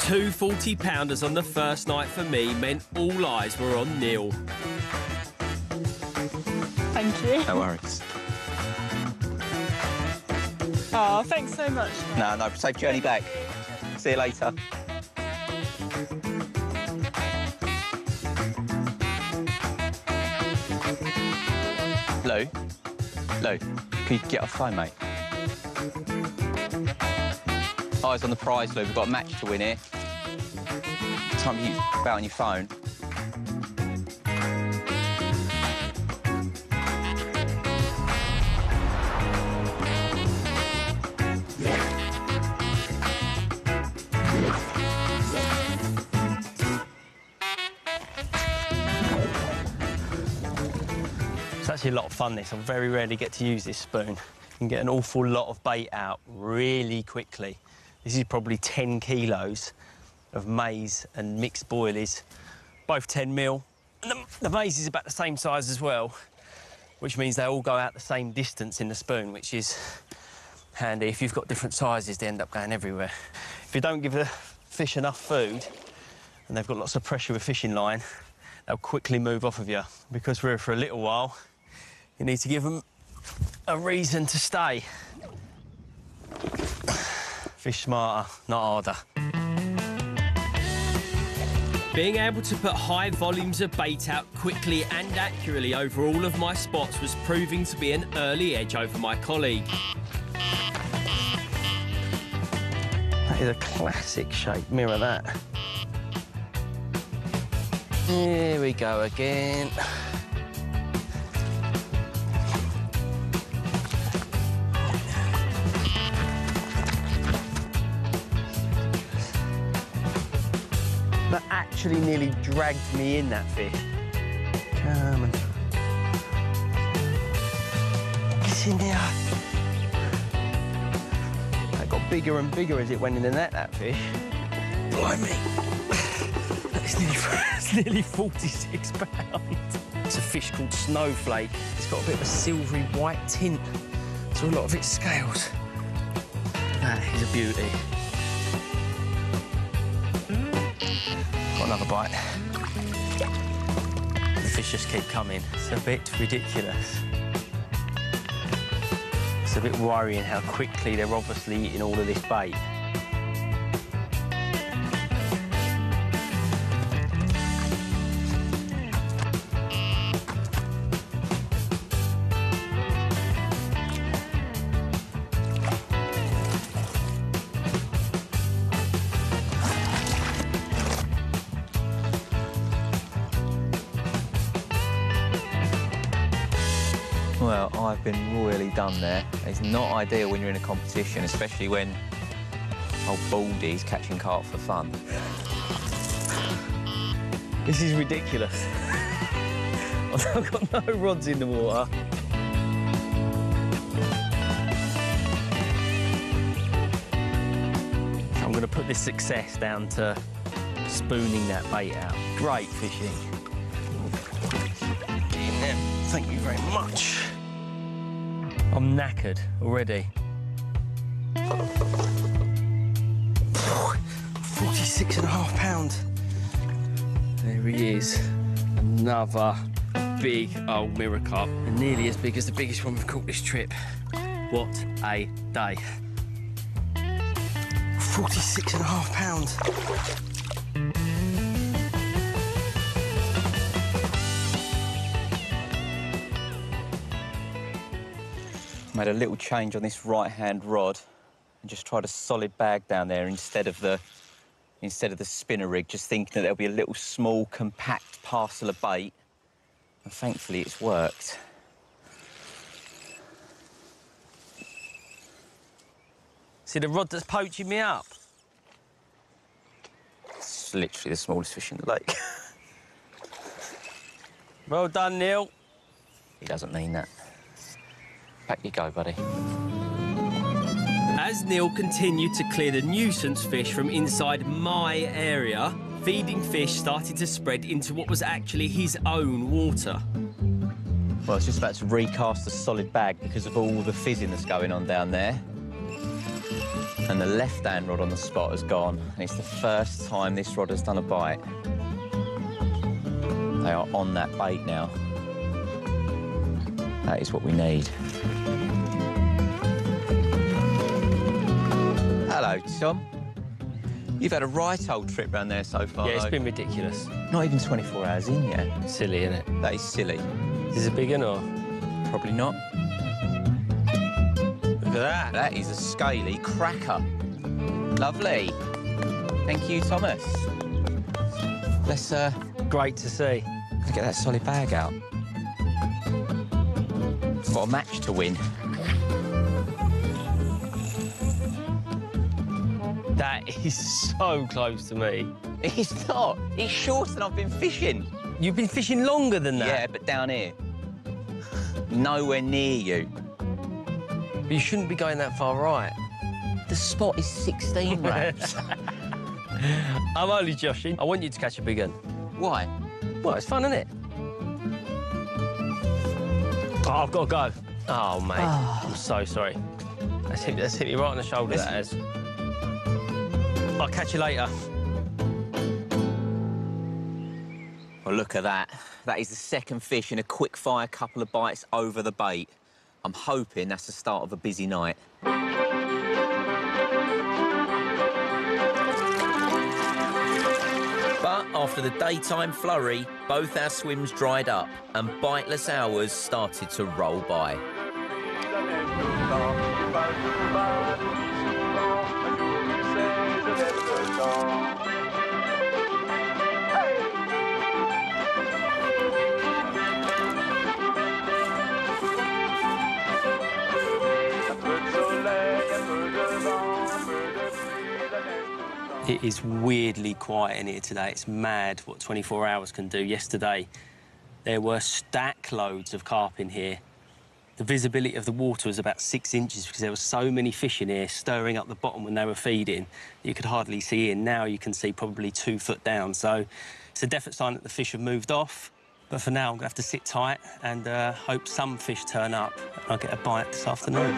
Two 40-pounders on the first night for me meant all eyes were on Neil. Thank you. No worries. Oh, thanks so much. No, safe journey back. See you later. Lou? Lou, can you get off the phone, mate? Eyes on the prize, Lou. We've got a match to win here. Time you about on your phone. It's actually a lot of fun, this. I very rarely get to use this spoon. You can get an awful lot of bait out really quickly. This is probably 10 kilos of maize and mixed boilies, both 10 mil. And the maize is about the same size as well, which means they all go out the same distance in the spoon, which is handy. If you've got different sizes, they end up going everywhere. If you don't give the fish enough food, and they've got lots of pressure with fishing line, they'll quickly move off of you. Because we're here for a little while, you need to give them a reason to stay. Fish smarter, not harder. Being able to put high volumes of bait out quickly and accurately over all of my spots was proving to be an early edge over my colleague. That is a classic shape, mirror that. Here we go again. That actually nearly dragged me in, that fish. Come on. It's in there. That got bigger and bigger as it went in the net, that fish. Blimey. It's nearly 46 pounds. It's a fish called snowflake. It's got a bit of a silvery white tint to a lot of its scales. That is a beauty. Got another bite. The fish just keep coming. It's a bit ridiculous. It's a bit worrying how quickly they're obviously eating all of this bait. Well, I've been royally done there. It's not ideal when you're in a competition, especially when old Baldy's catching carp for fun. This is ridiculous. I've got no rods in the water. I'm going to put this success down to spooning that bait out. Great fishing. Thank you very much. I'm knackered already. 46.5 pounds. There he is. Another big old mirror carp, and nearly as big as the biggest one we've caught this trip. What a day. 46.5 pounds. Made a little change on this right-hand rod and just tried a solid bag down there instead of the spinner rig, just thinking that there'll be a little small, compact parcel of bait. And thankfully, it's worked. See the rod that's poaching me up? It's literally the smallest fish in the lake. Well done, Neil. He doesn't mean that. Back you go, buddy. As Neil continued to clear the nuisance fish from inside my area, feeding fish started to spread into what was actually his own water. Well, I was just about to recast the solid bag because of all the fizzing that's going on down there. And the left-hand rod on the spot has gone, and it's the first time this rod has done a bite. They are on that bait now. That is what we need. Hello, Tom. You've had a right old trip round there so far, Yeah, it's though. been ridiculous. Not even 24 hours in yet. Silly, isn't it? That is silly. Is this a big one or? Probably not. Look at that. That is a scaly cracker. Lovely. Thank you, Thomas. Let's Great to see. get that solid bag out. Got a match to win. That is so close to me. It's not. It's shorter than I've been fishing. You've been fishing longer than that. Yeah, but down here. Nowhere near you. But you shouldn't be going that far right. The spot is 16 wraps. I'm only joshing. I want you to catch a big one. Why? Well, it's fun, isn't it? Oh, I've got to go. Oh, mate. I'm so sorry. That's hit me right on the shoulder, that has. I'll catch you later. Well, look at that. That is the second fish in a quick-fire couple of bites over the bait. I'm hoping that's the start of a busy night. But after the daytime flurry, both our swims dried up and biteless hours started to roll by. It is weirdly quiet in here today. It's mad what 24 hours can do. Yesterday, there were stack loads of carp in here. The visibility of the water was about 6 inches because there were so many fish in here stirring up the bottom when they were feeding. You could hardly see in. Now you can see probably 2 foot down. So it's a definite sign that the fish have moved off. But for now, I'm gonna have to sit tight and hope some fish turn up and I'll get a bite this afternoon.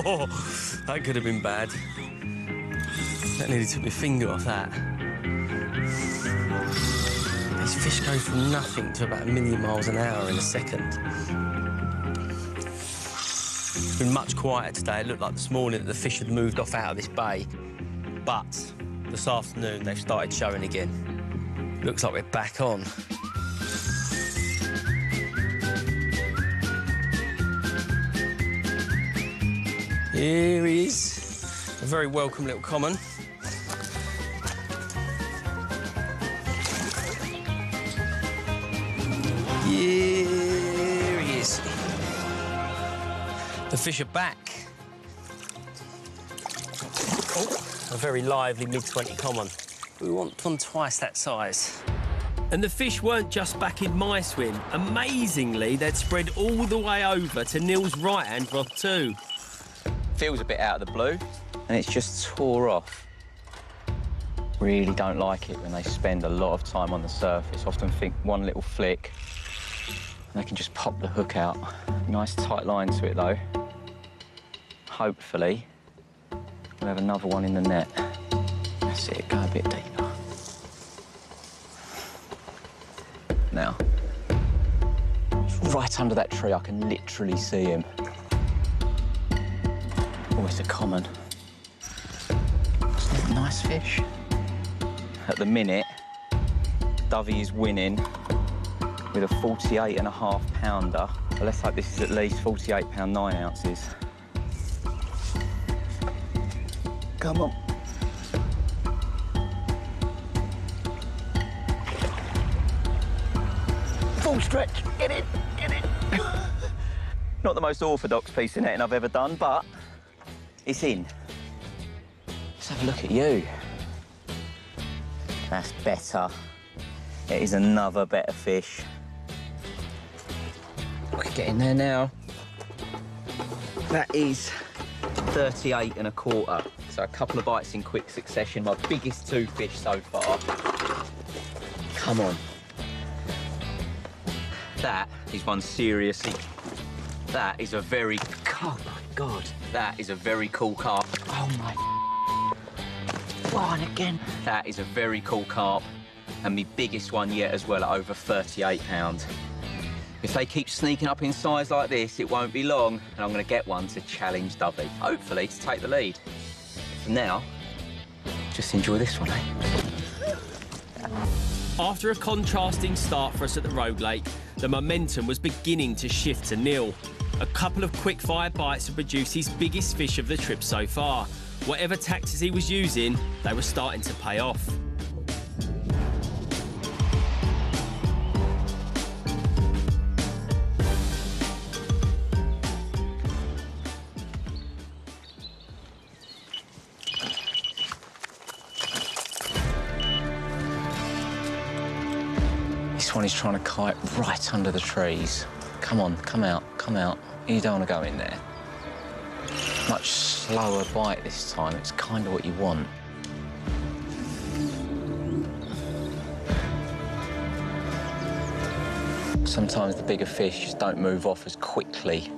Oh, that could have been bad. That nearly took my finger off that. These fish go from nothing to about 1,000,000 miles an hour in a second. It's been much quieter today. It looked like this morning that the fish had moved off out of this bay. But this afternoon, they've started showing again. Looks like we're back on. Here he is, a very welcome little common. Here he is. The fish are back. Oh, a very lively mid-20 common. We want one twice that size. And the fish weren't just back in my swim. Amazingly, they'd spread all the way over to Neil's right-hand rod too. Feels a bit out of the blue, and it's just tore off. Really don't like it when they spend a lot of time on the surface. Often think one little flick, and they can just pop the hook out. Nice tight line to it, though. Hopefully, we'll have another one in the net. That's it, go a bit deeper. Now, right under that tree, I can literally see him. Oh, it's a common. Isn't it a nice fish? At the minute, Dovey is winning with a 48.5 pounder. But let's hope this is at least 48 pound 9 ounces. Come on. Full stretch, get it, get it. Not the most orthodox piece of netting I've ever done, but it's in. Let's have a look at you. That's better. It is another better fish. We can get in there now. That is 38 1/4. So a couple of bites in quick succession. My biggest 2 fish so far. Come on. That is one seriously. That is a very, oh my God. That is a very cool carp. Oh my. One again. That is a very cool carp. And my biggest one yet as well at over 38 pounds. If they keep sneaking up in size like this, it won't be long, and I'm going to get one to challenge Dovey, hopefully to take the lead. For now, just enjoy this one, eh? After a contrasting start for us at the Road Lake, the momentum was beginning to shift to Neil. A couple of quick-fire bites had produced his biggest fish of the trip so far. Whatever tactics he was using, they were starting to pay off. This one is trying to kite right under the trees. Come on, come out, come out. You don't want to go in there. Much slower bite this time. It's kind of what you want. Sometimes the bigger fish just don't move off as quickly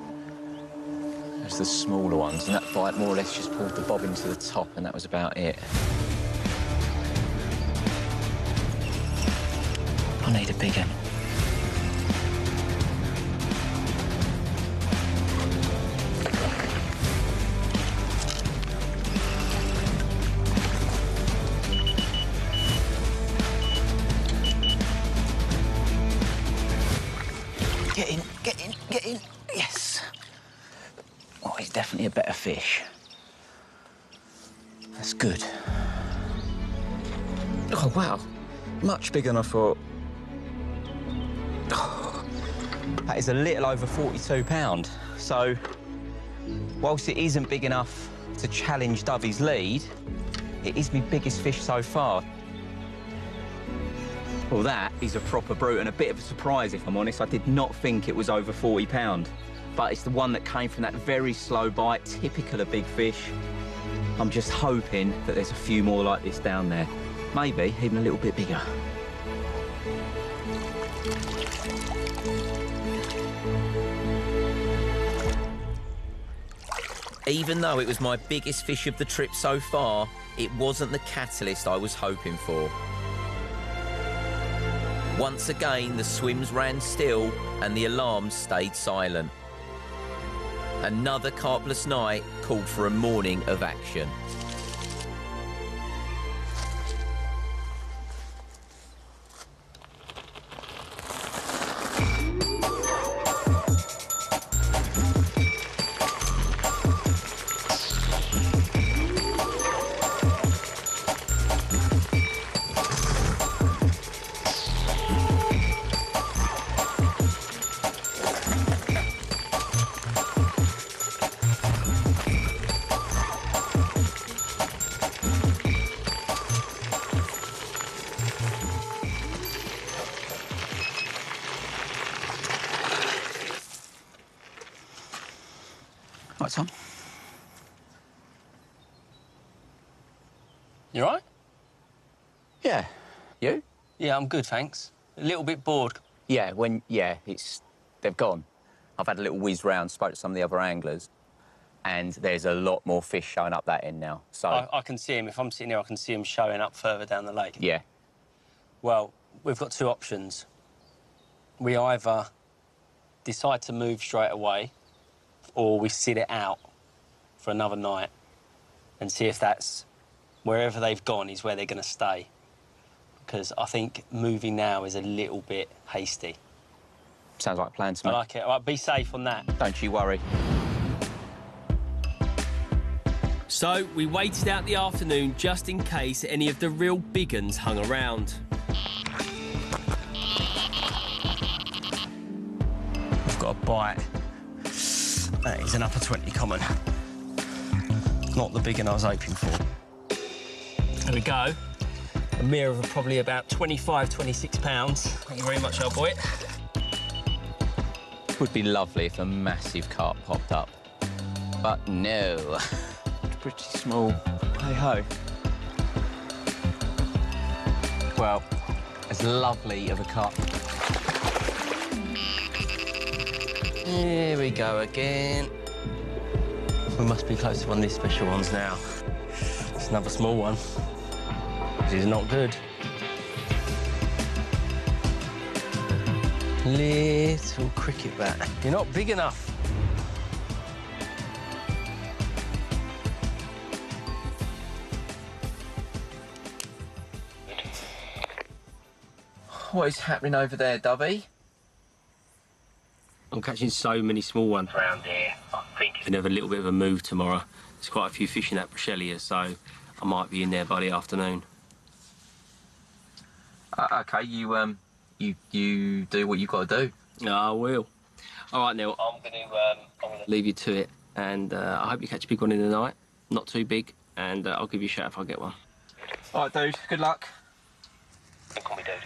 as the smaller ones, and that bite more or less just pulled the bobbin to the top, and that was about it. I need a big one. Get in, get in, get in. Yes. Oh, he's definitely a better fish. That's good. Oh, wow. Much bigger than I thought. That is a little over 42 pounds. So, whilst it isn't big enough to challenge Dovey's lead, it is my biggest fish so far. Well, that is a proper brute and a bit of a surprise, if I'm honest. I did not think it was over 40 pounds. But it's the one that came from that very slow bite, typical of big fish. I'm just hoping that there's a few more like this down there. Maybe even a little bit bigger. Even though it was my biggest fish of the trip so far, it wasn't the catalyst I was hoping for. Once again, the swims ran still and the alarms stayed silent. Another carpless night called for a morning of action. Right, Tom? You all right? Yeah. You? Yeah, I'm good, thanks. A little bit bored. Yeah, they've gone. I've had a little whiz round, spoke to some of the other anglers, and there's a lot more fish showing up that end now, so... I can see them. If I'm sitting here, I can see them showing up further down the lake. Yeah. Well, we've got two options. We either decide to move straight away, or we sit it out for another night and see if that's wherever they've gone is where they're going to stay. Because I think moving now is a little bit hasty. Sounds like a plan to me. I like it. All right, be safe on that. Don't you worry. So we waited out the afternoon just in case any of the real big uns hung around. We've got a bite. That is an upper 20 common. Not the big one I was hoping for. There we go. A mirror of probably about 25, 26 pounds. Thank you very much, old boy. It would be lovely if a massive carp popped up. But no. It's pretty small. Hey-ho. Well, as lovely of a carp. Here we go again. We must be close to one of these special ones now. It's another small one. This is not good. Little cricket bat. You're not big enough. What is happening over there, Dovey? I'm catching so many small ones around here. I think we can have a little bit of a move tomorrow. There's quite a few fishing at Brushelia, so I might be in there by the afternoon. Okay, you do what you've got to do. Yeah, I will. All right, Neil, I'm gonna leave you to it, and I hope you catch a big one in the night. Not too big, and I'll give you a shout if I get one. All right, dude. Good luck. Call me dude.